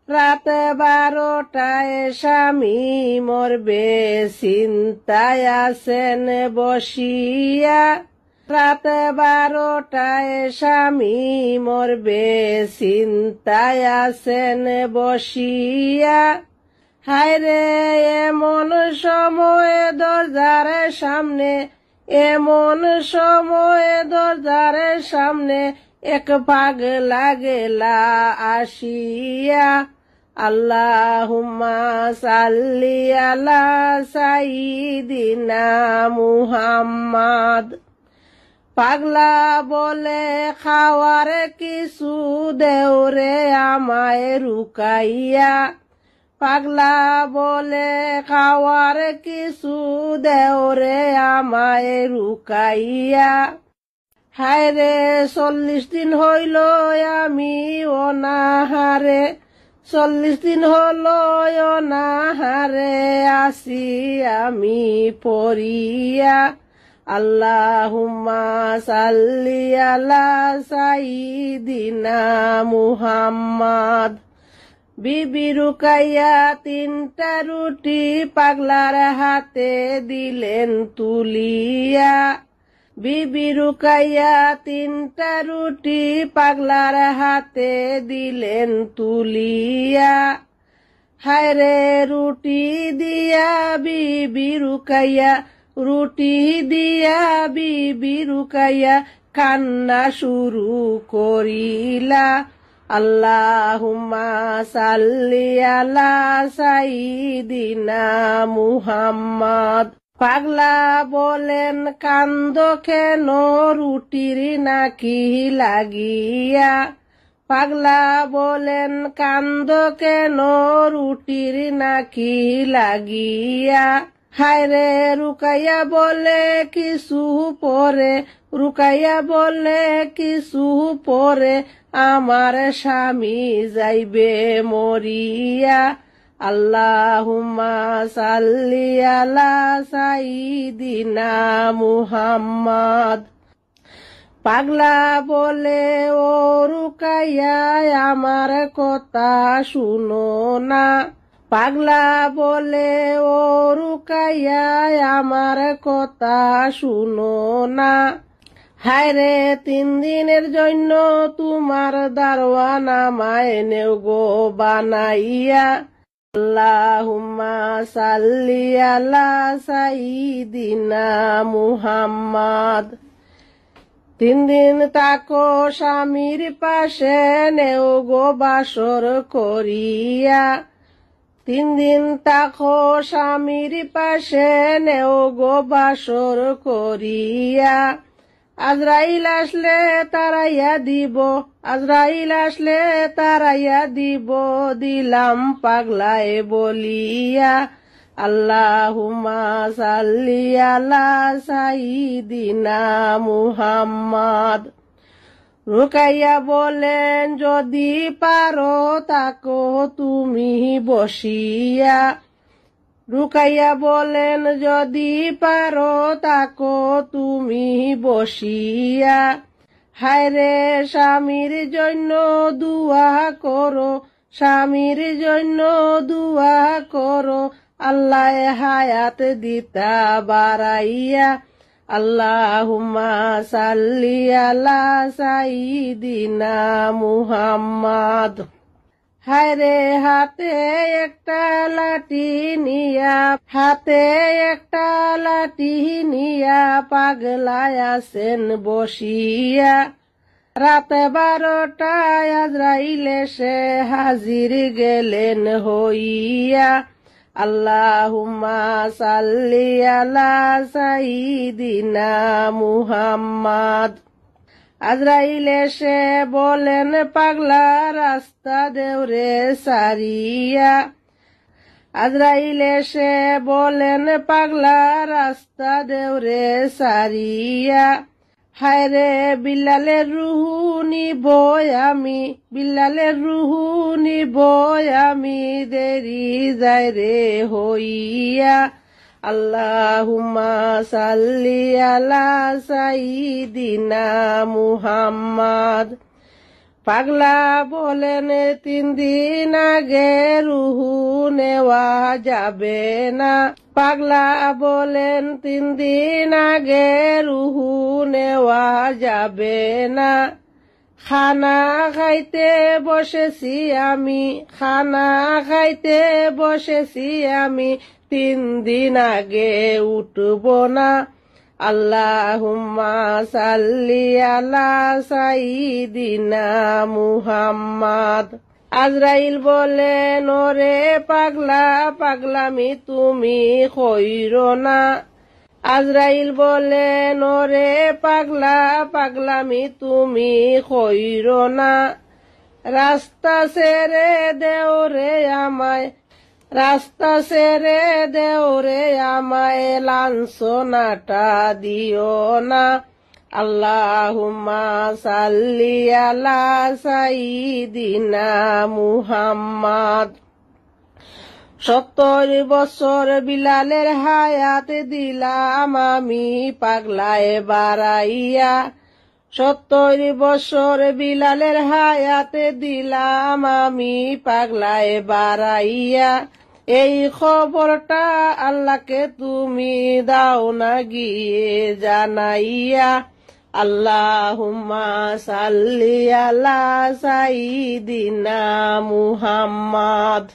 রাত 12টায় স্বামী মরবে চিন্তায় আছেন বসিয়া। রাত 12টায় স্বামী মরবে চিন্তায় আছেন বসিয়া। হায়রে এমন সময় দরজার সামনে, এমন সময় দরজার সামনে এক পাগলা গেলা আসিয়া। আল্লাহুম্মা সাল্লি আলা সাইয়্যিদিনা মুহাম্মাদ। পাগলা বলে খাওয়ার কিছু দেও রে আমায় রুকাইয়া। পাগলা বলে খাওয়ার কিছু দেও রে আমায় রুকাইয়া। হায়রে 40 দিন হইল আমি অনাহারে, 40 দিন হল অনাহারে আসি আমি পড়িয়া। আল্লাহুম্মা সাল্লি আলা সাইয়্যিদিনা মুহাম্মাদ। বিবি রুকাইয়া 3টা রুটি পাগলার হাতে দিলেন তুলিয়া। বিবি রুকাইয়া 3টা রুটি পাগলার হাতে দিলেন তুলিয়া। হায়রে রুটি দিয়া বিবি রুকাইয়া, রুটি দিয়া বিবি রুকাইয়া কান্না শুরু করিলা। আল্লাহুম্মা সাল্লি আলা সাইয়্যিদিনা মুহাম্মাদ। পাগলা বলেন কান্দ কেন রুটির নাকি লাগিয়া। পাগলা বলেন কান্দ কেন রুটির নাকি লাগিয়া। হায়রে রুকাইয়া বলে কিছু পরে, রুকাইয়া বলে কিছু পরে আমার স্বামী যাইবে মরিয়া। আল্লাহুম্মা সাল্লি আলা সাইয়্যিদিনা মুহাম্মাদ। পাগলা বলে ও রুকাইয়া আমার কথা শুনো না। পাগলা বলে ও রুকাইয়া আমার কথা শুনো না। হায়রে 3 দিনের জন্য তোমার দারওয়ান আমায় নেও গো বানাইয়া। আল্লাহুম্মা সাল্লি আলা সাইয়্যিদিনা মুহাম্মাদ। 3 দিন তাকো স্বামীর পাশে নেও গো বাসর করিয়া। 3 দিন তাকো স্বামীর পাশে নেও গো বাসর করিয়া। আজরাইল আসলে তারাইয়া দিব, আজরাইল আসলে তারাইয়া দিব দিলাম পাগলায় বলিয়া। আল্লাহুম্মা সাল্লি আলা সাইয়্যিদিনা মুহাম্মাদ। রুকাইয়া বলেন যদি পারো তাকো তুমি বসিয়া। রুকাইয়া বলেন যদি পারো তাকো তুমি বসিয়া। হায়রে স্বামীর জন্য দুয়া করো, স্বামীর জন্য দুয়া করো আল্লাহ হায়াত দিতা বাড়াইয়া। আল্লাহুম্মা সাল্লি আলা সাইয়্যিদিনা মুহাম্মাদ। হায়রে হাতে একটা লাঠি নিয়া, হাতে একটা লাঠি নিয়া পাগলায় আছেন বসিয়া। রাত 12টায় আজরাইল এসে হাজির গেলেন হইয়া। আল্লাহুম্মা সাল্লি আলা সাইয়্যিদিনা মুহাম্মাদ। আজরাইল এসে বলেন পাগলা রাস্তা দেওরে সারিয়া। আজরাইল এসে বলেন পাগলা রাস্তা দেওরে সারিয়া। হায়রে বিল্লালের রুহু নিব আমি, বিল্লালের রুহু নিব আমি দেরি যায় রে হইয়া। আল্লাহুম্মা সাল্লি আলা সাইয়্যিদিনা মুহাম্মাদ। পাগলা বলেন 3 দিন আগে রুহু নেওয়া যাবে না। পাগলা বলেন 3 দিন আগে রুহু নেওয়া যাবে না। খানা খাইতে বসেছি আমি, খানা খাইতে বসেছি আমি, 3 দিন আগে উঠব না। আল্লাহুম্মা সাল্লি আলা সাইয়্যিদিনা মুহাম্মাদ। আজরাইল বলেন, ওরে পাগলা, পাগলামি তুমি কইরো না। আজরাইল বলেন, ওরে পাগলা, পাগলামি তুমি কইরো না। রাস্তা ছেড়ে দেও রে আমায়, রাস্তা ছেড়ে দেও রে আমায়, লাঞ্ছনাটা দিও না। আল্লাহুম্মা সাল্লি আলা সাইয়্যিদিনা মুহাম্মাদ। 70 বছর বিলালের হায়াত দিলাম আমি পাগলায় বাড়াইয়া। 70 বছর বিলালের হায়াত দিলাম আমি পাগলায় বাড়াইয়া। এই খবরটা আল্লাহকে তুমি দাও না গিয়ে জানাইয়া। আল্লাহুম্মা সাল্লি আলা সাইয়্যিদিনা মুহাম্মাদ।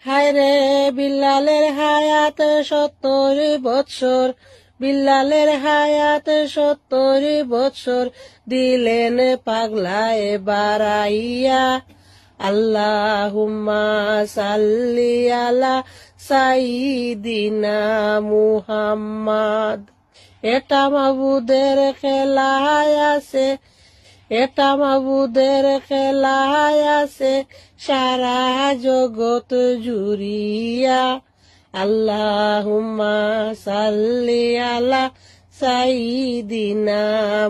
হায়রে বিল্লালের হায়াত 70 বছর, বিল্লালের হায়াত 70 বছর দিলেন পাগলায় বাড়াইয়া। আল্লাহুম্মা সাল্লি আলা সাইয়্যিদিনা মুহাম্মাদ। এটা মাবুদের খেলায় আছে, এটা মাবুদের খেলায় আছে সারা জগৎ জুড়িয়া। আল্লাহুম্মা সাল্লি আলা সাইয়্যিদিনা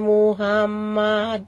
মুহাম্মাদ।